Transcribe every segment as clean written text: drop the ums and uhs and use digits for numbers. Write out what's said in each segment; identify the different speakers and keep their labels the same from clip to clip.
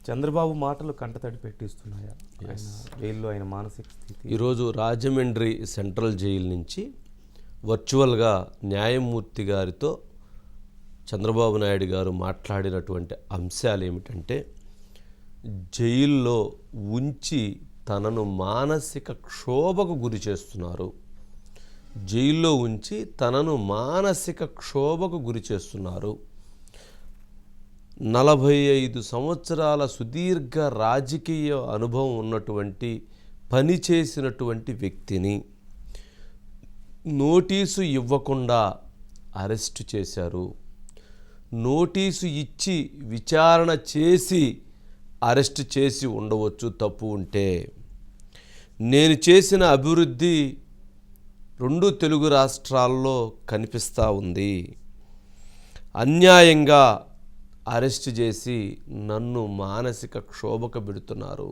Speaker 1: చంద్రబాబు మాటలు కంటతడి పెట్టిస్తున్నాయా జైల్లో ఆయన మానసిక స్థితి?
Speaker 2: ఈరోజు రాజమండ్రి సెంట్రల్ జైలు నుంచి వర్చువల్గా న్యాయమూర్తి గారితో చంద్రబాబు నాయుడు గారు మాట్లాడినటువంటి అంశాలు ఏమిటంటే, జైల్లో ఉంచి తనను మానసిక క్షోభకు గురి చేస్తున్నారు, జైల్లో ఉంచి తనను మానసిక క్షోభకు గురి చేస్తున్నారు. 45 సంవత్సరాల సుదీర్ఘ రాజకీయ అనుభవం ఉన్నటువంటి, పని చేసినటువంటి వ్యక్తిని నోటీసు ఇవ్వకుండా అరెస్టు చేశారు. నోటీసు ఇచ్చి విచారణ చేసి అరెస్ట్ చేసి ఉండవచ్చు తప్పు ఉంటే. నేను చేసిన అభివృద్ధి 2 తెలుగు రాష్ట్రాల్లో కనిపిస్తూ ఉంది. అన్యాయంగా అరెస్ట్ చేసి నన్ను మానసిక క్షోభకు పెడుతున్నారు.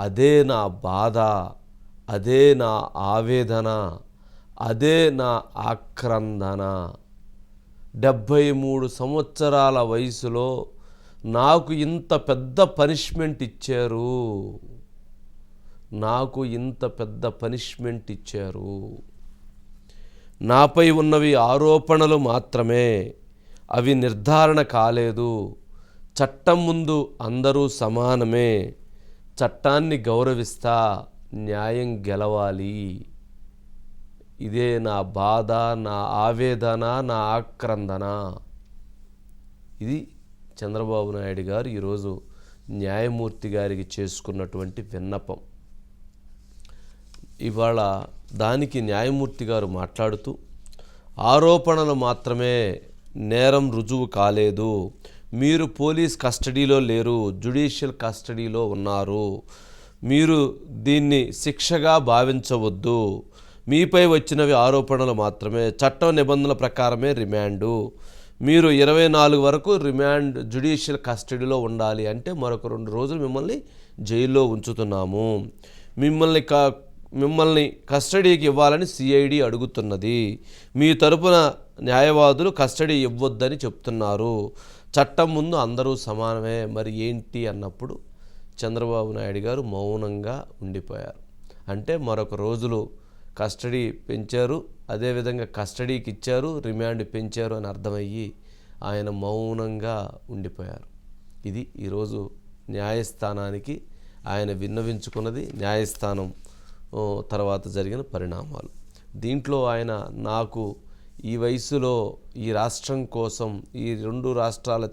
Speaker 2: అదే నా బాధ, అదే నా ఆవేదన, అదే నా ఆక్రందన. 73 సంవత్సరాల వయసులో నాకు ఇంత పెద్ద పనిష్మెంట్ ఇచ్చారు, నాకు ఇంత పెద్ద పనిష్మెంట్ ఇచ్చారు. నాపై ఉన్నవి ఆరోపణలు మాత్రమే, అవి నిర్ధారణ కాలేదు. చట్టం ముందు అందరూ సమానమే, చట్టాన్ని గౌరవిస్తా, న్యాయం గెలవాలి. ఇదే నా బాధ, నా ఆవేదన, నా ఆక్రందన. ఇది చంద్రబాబు నాయుడు గారు ఈరోజు న్యాయమూర్తి గారికి చేసుకున్నటువంటి విన్నపం. ఇవాళ దానికి న్యాయమూర్తి గారు మాట్లాడుతూ, ఆరోపణలు మాత్రమే, నేరం రుజువు కాలేదు, మీరు పోలీస్ కస్టడీలో లేరు, జ్యుడిషియల్ కస్టడీలో ఉన్నారు, మీరు దీన్ని శిక్షగా భావించవద్దు, మీపై వచ్చినవి ఆరోపణలు మాత్రమే, చట్టం నిబంధనల ప్రకారమే రిమాండు, మీరు 24 వరకు రిమాండ్ జ్యుడిషియల్ కస్టడీలో ఉండాలి, అంటే మరొక 2 రోజులు మిమ్మల్ని జైల్లో ఉంచుతున్నాము, మిమ్మల్ని కస్టడీకి ఇవ్వాలని సిఐడి అడుగుతున్నది, మీ తరపున న్యాయవాదులు కస్టడీ ఇవ్వొద్దని చెప్తున్నారు, చట్టం ముందు అందరూ సమానమే, మరి ఏంటి అన్నప్పుడు చంద్రబాబు నాయుడు గారు మౌనంగా ఉండిపోయారు. అంటే మరొక రోజులు కస్టడీ పెంచారు, అదేవిధంగా కస్టడీకి ఇచ్చారు, రిమాండ్ పెంచారు అని అర్థమయ్యి ఆయన మౌనంగా ఉండిపోయారు. ఇది ఈరోజు న్యాయస్థానానికి ఆయన విన్నవించుకున్నది, న్యాయస్థానం తర్వాత జరిగిన పరిణామాలు. దీంట్లో ఆయన నాకు ఈ వయసులో ఈ రాష్ట్రం కోసం, ఈ 2 రాష్ట్రాల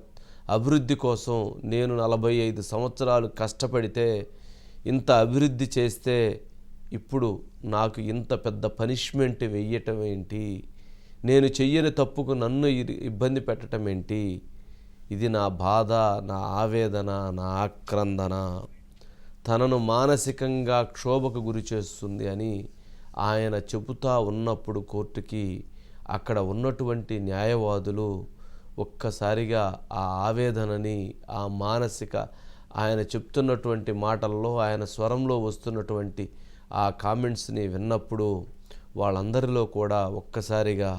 Speaker 2: అభివృద్ధి కోసం నేను 45 సంవత్సరాలు కష్టపడితే, ఇంత అభివృద్ధి చేస్తే ఇప్పుడు నాకు ఇంత పెద్ద పనిష్మెంట్ వెయ్యటం ఏంటి, నేను చెయ్యని తప్పుకు నన్ను ఇబ్బంది పెట్టడం ఏంటి, ఇది నా బాధ, నా ఆవేదన, నా ఆక్రందన, తనను మానసికంగా క్షోభకు గురి చేస్తుంది అని ఆయన చెబుతూ ఉన్నప్పుడు కోర్టుకి అక్కడ ఉన్నటువంటి న్యాయవాదులు ఒక్కసారిగా ఆ ఆవేదనని, ఆ మానసిక, ఆయన చెప్తున్నటువంటి మాటల్లో, ఆయన స్వరంలో వస్తున్నటువంటి ఆ కామెంట్స్ని విన్నప్పుడు వాళ్ళందరిలో కూడా ఒక్కసారిగా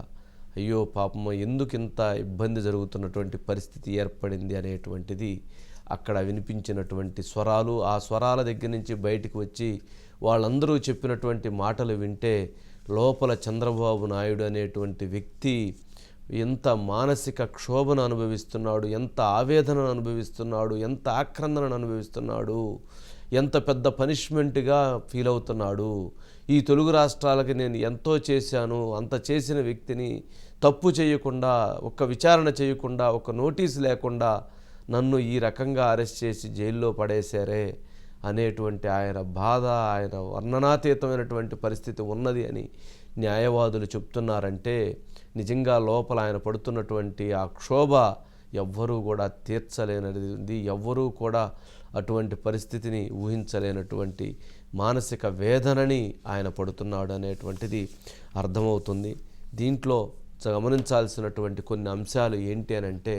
Speaker 2: అయ్యో పాపం, ఎందుకు ఇంత ఇబ్బంది జరుగుతున్నటువంటి పరిస్థితి ఏర్పడింది అనేటువంటిది అక్కడ వినిపించినటువంటి స్వరాలు, ఆ స్వరాల దగ్గర నుంచి బయటికి వచ్చి వాళ్ళందరూ చెప్పినటువంటి మాటలు వింటే లోపల చంద్రబాబు నాయుడు అనేటువంటి వ్యక్తి ఎంత మానసిక క్షోభను అనుభవిస్తున్నాడు, ఎంత ఆవేదనను అనుభవిస్తున్నాడు, ఎంత ఆక్రందనను అనుభవిస్తున్నాడు, ఎంత పెద్ద పనిష్మెంట్గా ఫీల్ అవుతున్నాడు. ఈ తెలుగు రాష్ట్రాలకి నేను ఎంతో చేశాను, అంత చేసిన వ్యక్తిని తప్పు చేయకుండా, ఒక్క విచారణ చేయకుండా, ఒక నోటీసు లేకుండా నన్ను ఈ రకంగా అరెస్ట్ చేసి జైల్లో పడేశారే అనేటువంటి ఆయన బాధ, ఆయన వర్ణనాతీతమైనటువంటి పరిస్థితి ఉన్నది అని న్యాయవాదులు చెప్తున్నారంటే, నిజంగా లోపల ఆయన పడుతున్నటువంటి ఆ క్షోభ ఎవ్వరూ కూడా తీర్చలేనిది, ఎవ్వరూ కూడా అటువంటి పరిస్థితిని ఊహించలేనటువంటి మానసిక వేదనని ఆయన పడుతున్నాడు అనేటువంటిది అర్థమవుతుంది. దీంట్లో గమనించాల్సినటువంటి కొన్ని అంశాలు ఏంటి అని అంటే,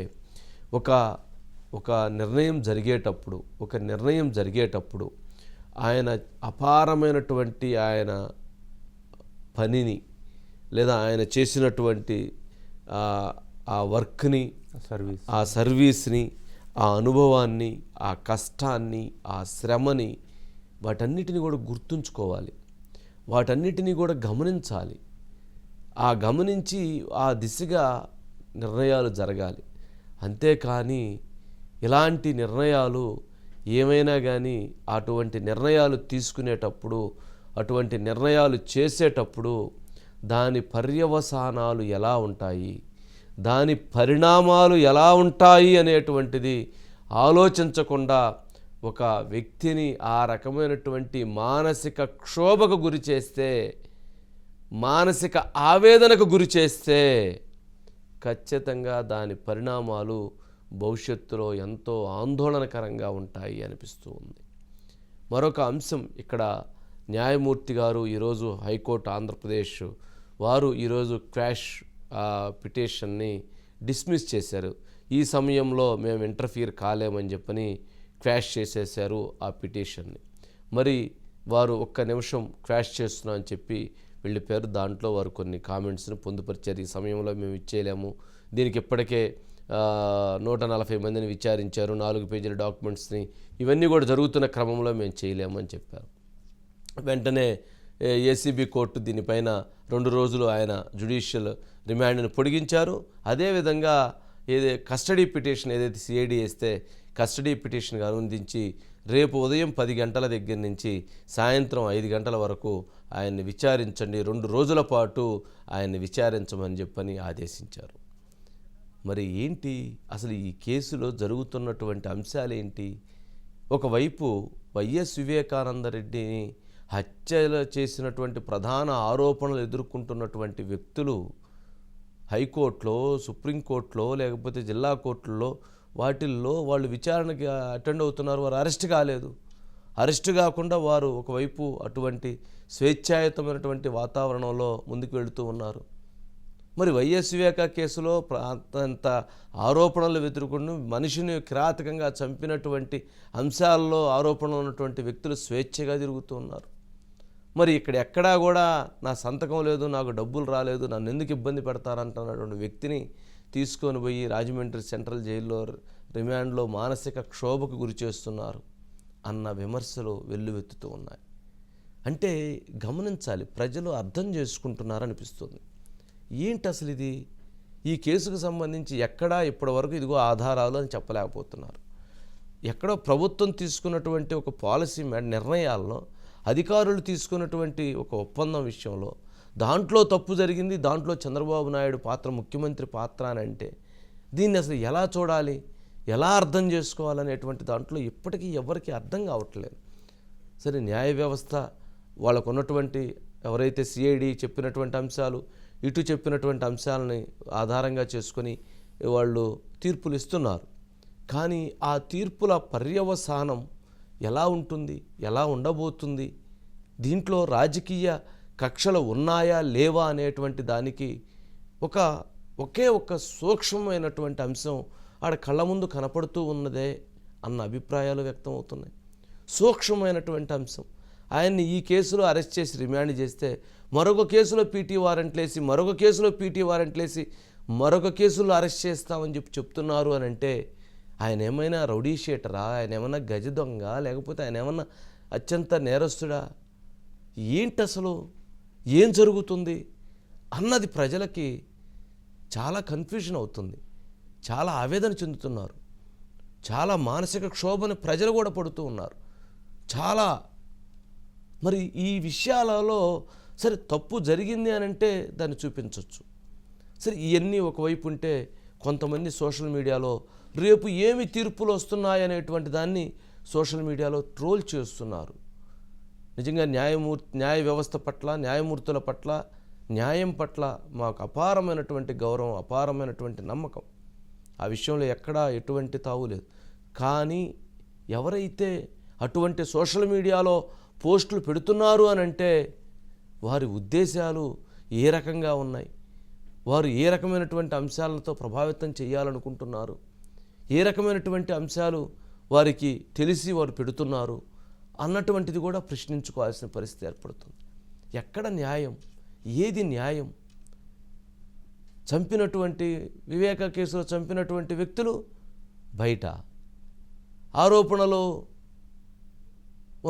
Speaker 2: ఒక నిర్ణయం జరిగేటప్పుడు ఆయన అపారమైనటువంటి ఆయన పనిని, లేదా ఆయన చేసినటువంటి ఆ వర్క్ని, ఆ సర్వీస్ని ఆ అనుభవాన్ని, ఆ కష్టాన్ని, ఆ శ్రమని వాటన్నిటిని కూడా గుర్తుంచుకోవాలి, వాటన్నిటినీ కూడా గమనించాలి. ఆ గమనించి ఆ దిశగా నిర్ణయాలు జరగాలి. అంతేకాని ఇలాంటి నిర్ణయాలు ఏమైనా కానీ అటువంటి నిర్ణయాలు తీసుకునేటప్పుడు, అటువంటి నిర్ణయాలు చేసేటప్పుడు దాని పర్యవసానాలు ఎలా ఉంటాయి, దాని పరిణామాలు ఎలా ఉంటాయి అనేటువంటిది ఆలోచించకుండా ఒక వ్యక్తిని ఆ రకమైనటువంటి మానసిక క్షోభకు గురి చేస్తే, మానసిక ఆవేదనకు గురి చేస్తే ఖచ్చితంగా దాని పరిణామాలు భవిష్యత్తులో ఎంతో ఆందోళనకరంగా ఉంటాయి అనిపిస్తూ ఉంది. మరొక అంశం ఇక్కడ న్యాయమూర్తి గారు ఈరోజు హైకోర్టు ఆంధ్రప్రదేశ్ వారు ఈరోజు క్వాష్ పిటిషన్ని డిస్మిస్ చేశారు. ఈ సమయంలో మేము ఇంటర్ఫియర్ కాలేమని చెప్పని క్వాష్ చేసేశారు ఆ పిటిషన్ని. మరి వారు ఒక్క నిమిషం క్వాష్ చేస్తున్నాం అని చెప్పి వెళ్ళిపోయారు. దాంట్లో వారు కొన్ని కామెంట్స్ని పొందుపరిచారు. ఈ సమయంలో మేము ఇచ్చేయలేము, దీనికి ఇప్పటికే 140 మందిని విచారించారు, 4 పేజీల డాక్యుమెంట్స్ని, ఇవన్నీ కూడా జరుగుతున్న క్రమంలో మేము చేయలేము అని చెప్పారు. వెంటనే ఏసీబీ కోర్టు దీనిపైన 2 రోజులు ఆయన జ్యుడిషియల్ రిమాండ్ని పొడిగించారు. అదేవిధంగా కస్టడీ పిటిషన్ ఏదైతే సిఐడి వేస్తే కస్టడీ పిటిషన్గా అనుమతించి రేపు ఉదయం 10 గంటల దగ్గర నుంచి సాయంత్రం 5 గంటల వరకు ఆయన్ని విచారించండి, 2 రోజుల పాటు ఆయన్ని విచారించమని చెప్పని ఆదేశించారు. మరి ఏంటి అసలు ఈ కేసులో జరుగుతున్నటువంటి అంశాలు ఏంటి? ఒకవైపు వైఎస్ వివేకానందరెడ్డిని హత్యలు చేసినటువంటి ప్రధాన ఆరోపణలు ఎదుర్కొంటున్నటువంటి వ్యక్తులు హైకోర్టులో, సుప్రీంకోర్టులో, లేకపోతే జిల్లా కోర్టుల్లో వాటిల్లో వాళ్ళు విచారణకి అటెండ్ అవుతున్నారు. వారు అరెస్ట్ కాలేదు. అరెస్ట్ కాకుండా వారు ఒకవైపు అటువంటి స్వేచ్ఛాయుతమైనటువంటి వాతావరణంలో ముందుకు వెళుతూ ఉన్నారు. మరి వైఎస్ వివేక కేసులో అంత ఆరోపణలు ఎదుర్కొని మనిషిని కిరాతకంగా చంపినటువంటి అంశాల్లో ఆరోపణలు ఉన్నటువంటి వ్యక్తులు స్వేచ్ఛగా తిరుగుతూ ఉన్నారు. మరి ఇక్కడ ఎక్కడా కూడా నా సంతకం లేదు, నాకు డబ్బులు రాలేదు, నన్ను ఎందుకు ఇబ్బంది పెడతారంటున్నటువంటి వ్యక్తిని తీసుకొని పోయి రాజమండ్రి సెంట్రల్ జైల్లో రిమాండ్లో మానసిక క్షోభకు గురి చేస్తున్నారు అన్న విమర్శలు వెల్లువెత్తుతూ ఉన్నాయి. అంటే గమనించాలి, ప్రజలు అర్థం చేసుకుంటున్నారనిపిస్తుంది. ఏంటి అసలు ఇది? ఈ కేసుకు సంబంధించి ఎక్కడా ఇప్పటివరకు ఇదిగో ఆధారాలు అని చెప్పలేకపోతున్నారు. ఎక్కడో ప్రభుత్వం తీసుకున్నటువంటి ఒక పాలసీ నిర్ణయాల్లో, అధికారులు తీసుకున్నటువంటి ఒక ఒప్పందం విషయంలో దాంట్లో తప్పు జరిగింది, దాంట్లో చంద్రబాబు నాయుడు పాత్ర, ముఖ్యమంత్రి పాత్ర అని అంటే దీన్ని అసలు ఎలా చూడాలి, ఎలా అర్థం చేసుకోవాలనేటువంటి దాంట్లో ఇప్పటికీ ఎవరికి అర్థం కావట్లేదు. సరే, న్యాయ వ్యవస్థ వాళ్ళకు ఉన్నటువంటి ఎవరైతే సిఐడి చెప్పినటువంటి అంశాలు, ఇటు చెప్పినటువంటి అంశాలని ఆధారంగా చేసుకొని వాళ్ళు తీర్పులు ఇస్తున్నారు. కానీ ఆ తీర్పుల పర్యవసానం ఎలా ఉంటుంది, ఎలా ఉండబోతుంది, దీంట్లో రాజకీయ కక్షలు ఉన్నాయా లేవా అనేటువంటి దానికి ఒకే ఒక సూక్ష్మమైనటువంటి అంశం ఆడ కళ్ళ ముందు కనపడుతూ ఉన్నదే అన్న అభిప్రాయాలు వ్యక్తం అవుతున్నాయి. సూక్ష్మమైనటువంటి అంశం. ఆయన్ని ఈ కేసులో అరెస్ట్ చేసి రిమాండ్ చేస్తే మరొక కేసులో పీటీ వారెంట్లేసి, మరొక కేసులో పీటీ వారెంట్లేసి, మరొక కేసులో అరెస్ట్ చేస్తామని చెప్తున్నారు అని అంటే ఆయన ఏమైనా రౌడీ షీటరా, ఆయన ఏమైనా గజ దొంగ, లేకపోతే ఆయన ఏమన్నా అత్యంత నేరస్తుడా? ఏంటి అసలు, ఏం జరుగుతుంది అన్నది ప్రజలకి చాలా కన్ఫ్యూజన్ అవుతుంది. చాలా ఆవేదన చెందుతున్నారు. చాలా మానసిక క్షోభని ప్రజలు కూడా పడుతూ ఉన్నారు. చాలా మరి ఈ విషయాలలో సరే తప్పు జరిగింది అని అంటే దాన్ని చూపించవచ్చు. సరే, ఇవన్నీ ఒకవైపు ఉంటే కొంతమంది సోషల్ మీడియాలో రేపు ఏమి తీర్పులు వస్తున్నాయనేటువంటి దాన్ని సోషల్ మీడియాలో ట్రోల్ చేస్తున్నారు. నిజంగా న్యాయ వ్యవస్థ పట్ల, న్యాయమూర్తుల పట్ల, న్యాయం పట్ల మాకు అపారమైనటువంటి గౌరవం, అపారమైనటువంటి నమ్మకం. ఆ విషయంలో ఎక్కడా ఎటువంటి తావు లేదు. కానీ ఎవరైతే అటువంటి సోషల్ మీడియాలో పోస్టులు పెడుతున్నారు అని అంటే వారి ఉద్దేశాలు ఏ రకంగా ఉన్నాయి, వారు ఏ రకమైనటువంటి అంశాలతో ప్రభావితం చేయాలనుకుంటున్నారు, ఏ రకమైనటువంటి అంశాలు వారికి తెలిసి వారు పెడుతున్నారు అన్నటువంటిది కూడా ప్రశ్నించుకోవాల్సిన పరిస్థితి ఏర్పడుతుంది. ఎక్కడ న్యాయం, ఏది న్యాయం? చంపినటువంటి వివేక కేసులో చంపినటువంటి వ్యక్తులు బయట, ఆరోపణలు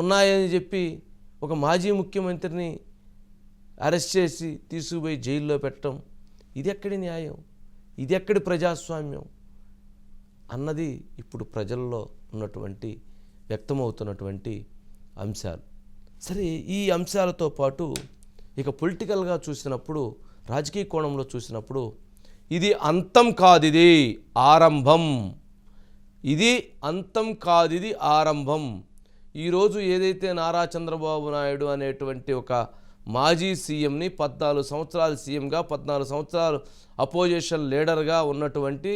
Speaker 2: ఉన్నాయని చెప్పి ఒక మాజీ ముఖ్యమంత్రిని అరెస్ట్ చేసి తీసుకుపోయి జైల్లో పెట్టడం, ఇది ఎక్కడి న్యాయం, ఇది ఎక్కడి ప్రజాస్వామ్యం అన్నది ఇప్పుడు ప్రజల్లో ఉన్నటువంటి వ్యక్తమవుతున్నటువంటి అంశాలు. సరే, ఈ అంశాలతో పాటు ఇక పొలిటికల్గా చూసినప్పుడు, రాజకీయ కోణంలో చూసినప్పుడు, ఇది అంతం కాదు, ఇది ఆరంభం. ఇది అంతం కాదు, ఇది ఆరంభం. ఈరోజు ఏదైతే నారా చంద్రబాబు నాయుడు అనేటువంటి ఒక మాజీ సీఎంని 14 సంవత్సరాలు సీఎంగా, 14 సంవత్సరాలు అపోజిషన్ లీడర్గా ఉన్నటువంటి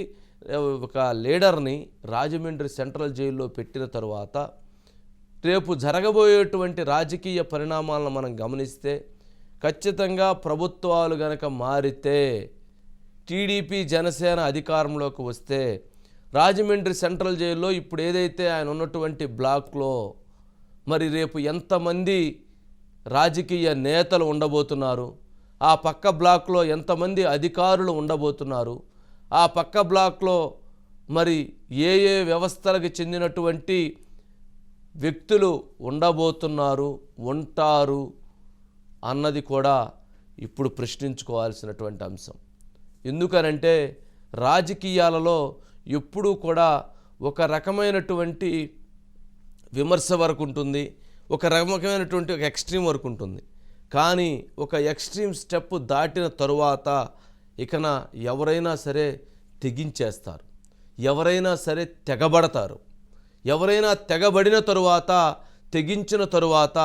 Speaker 2: ఒక లీడర్ని రాజమండ్రి సెంట్రల్ జైల్లో పెట్టిన తరువాత రేపు జరగబోయేటువంటి రాజకీయ పరిణామాలను మనం గమనిస్తే, ఖచ్చితంగా ప్రభుత్వాలు గనక మారితే, టీడీపీ జనసేన అధికారంలోకి వస్తే, రాజమండ్రి సెంట్రల్ జైల్లో ఇప్పుడు ఏదైతే ఆయన ఉన్నటువంటి బ్లాక్లో మరి రేపు ఎంతమంది రాజకీయ నేతలు ఉండబోతున్నారు, ఆ పక్క బ్లాక్లో ఎంతమంది అధికారులు ఉండబోతున్నారు, ఆ పక్క బ్లాక్లో మరి ఏ ఏ వ్యవస్థలకు చెందినటువంటి వ్యక్తులు ఉండబోతున్నారు, ఉంటారు అన్నది కూడా ఇప్పుడు ప్రశ్నించుకోవాల్సినటువంటి అంశం. ఎందుకనంటే రాజకీయాలలో ఎప్పుడూ కూడా ఒక రకమైనటువంటి విమర్శ వరకు ఉంటుంది, ఒక రకమైనటువంటి ఒక ఎక్స్ట్రీమ్ వరకు ఉంటుంది. కానీ ఒక ఎక్స్ట్రీమ్ స్టెప్ దాటిన తరువాత ఇకన ఎవరైనా సరే తెగించేస్తారు, ఎవరైనా సరే తెగబడతారు. ఎవరైనా తెగబడిన తరువాత, తెగించిన తరువాత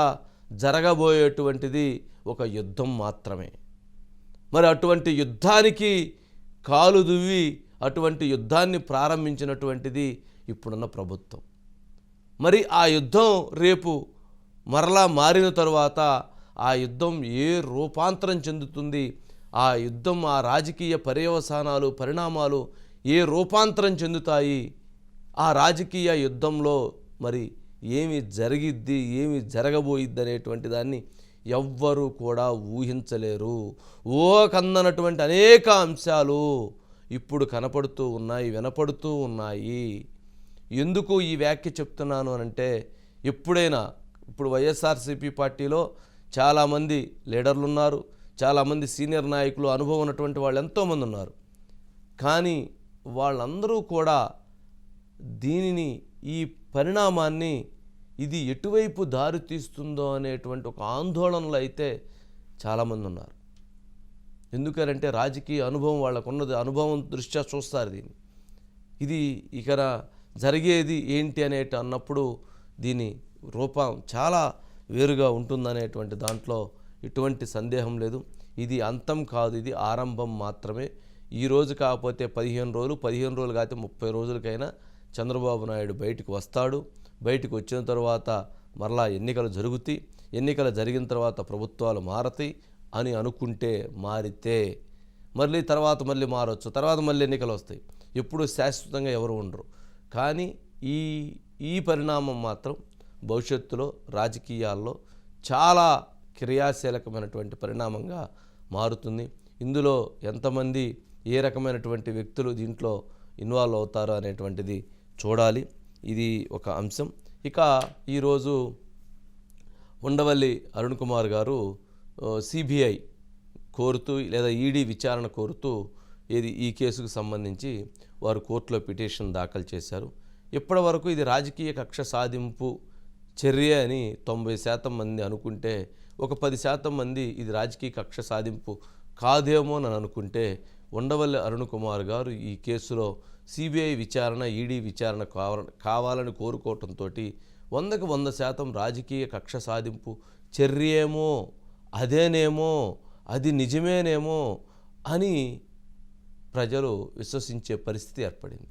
Speaker 2: జరగబోయేటువంటిది ఒక యుద్ధం మాత్రమే. మరి అటువంటి యుద్ధానికి కాలు దువ్వి అటువంటి యుద్ధాన్ని ప్రారంభించినటువంటిది ఇప్పుడున్న ప్రభుత్వం. మరి ఆ యుద్ధం రేపు మరలా మారిన తరువాత ఆ యుద్ధం ఏ రూపాంతరం చెందుతుంది, ఆ యుద్ధం, ఆ రాజకీయ పర్యవసానాలు, పరిణామాలు ఏ రూపాంతరం చెందుతాయి, ఆ రాజకీయ యుద్ధంలో మరి ఏమి జరిగిద్ది, ఏమి జరగబోయిద్ది అనేటువంటి దాన్ని ఎవ్వరూ కూడా ఊహించలేరు. కందనటువంటి అనేక అంశాలు ఇప్పుడు కనపడుతూ ఉన్నాయి, వినపడుతూ ఉన్నాయి. ఎందుకు ఈ వ్యాఖ్య చెప్తున్నాను అనంటే, ఎప్పుడైనా ఇప్పుడు వైఎస్ఆర్సీపీ పార్టీలో చాలామంది లీడర్లు ఉన్నారు, చాలామంది సీనియర్ నాయకులు, అనుభవం ఉన్నటువంటి వాళ్ళు ఎంతోమంది ఉన్నారు. కానీ వాళ్ళందరూ కూడా దీనిని, ఈ పరిణామాన్ని ఇది ఎటువైపు దారి తీస్తుందో అనేటువంటి ఒక ఆందోళనలో అయితే చాలామంది ఉన్నారు. ఎందుకంటే రాజకీయ అనుభవం వాళ్ళకు ఉన్నది, అనుభవం దృష్ట్యా చూస్తారు దీన్ని. ఇది ఇక జరిగేది ఏంటి అనేటి అన్నప్పుడు దీని రూపం చాలా వేరుగా ఉంటుందనేటువంటి దాంట్లో ఎటువంటి సందేహం లేదు. ఇది అంతం కాదు, ఇది ఆరంభం మాత్రమే. ఈరోజు కాకపోతే 15 రోజులు, 15 రోజులు కాకపోతే 30 రోజులకైనా చంద్రబాబు నాయుడు బయటకు వస్తాడు. బయటకు వచ్చిన తర్వాత మరలా ఎన్నికలు జరుగుతాయి. ఎన్నికలు జరిగిన తర్వాత ప్రభుత్వాలు మారతాయి అని అనుకుంటే, మారితే మళ్ళీ తర్వాత మళ్ళీ మారవచ్చు, తర్వాత మళ్ళీ ఎన్నికలు వస్తాయి. ఎప్పుడు శాశ్వతంగా ఎవరు ఉండరు. కానీ ఈ పరిణామం మాత్రం భవిష్యత్తులో రాజకీయాల్లో చాలా క్రియాశీలకమైనటువంటి పరిణామంగా మారుతుంది. ఇందులో ఎంతమంది, ఏ రకమైనటువంటి వ్యక్తులు దీంట్లో ఇన్వాల్వ్ అవుతారు అనేటువంటిది చూడాలి. ఇది ఒక అంశం. ఇక ఈరోజు ఉండవల్లి అరుణ్ కుమార్ గారు సిబిఐ కోరుతూ లేదా ఈడీ విచారణ కోరుతూ ఈ కేసుకు సంబంధించి వారు కోర్టులో పిటిషన్ దాఖలు చేశారు. ఇప్పటి వరకు ఇది రాజకీయ కక్ష సాధింపు చర్య అని 90% మంది అనుకుంటే, ఒక 10% మంది ఇది రాజకీయ కక్ష సాధింపు కాదేమో అని అనుకుంటే, ఉండవల్లి అరుణ్ కుమార్ గారు ఈ కేసులో సిబిఐ విచారణ, ఈడీ విచారణ కావాలని కోరుకోవటంతో 100కి 100% రాజకీయ కక్ష సాధింపు చర్యేమో, అదేనేమో, అది నిజమేనేమో అని ప్రజలు విశ్వసించే పరిస్థితి ఏర్పడింది.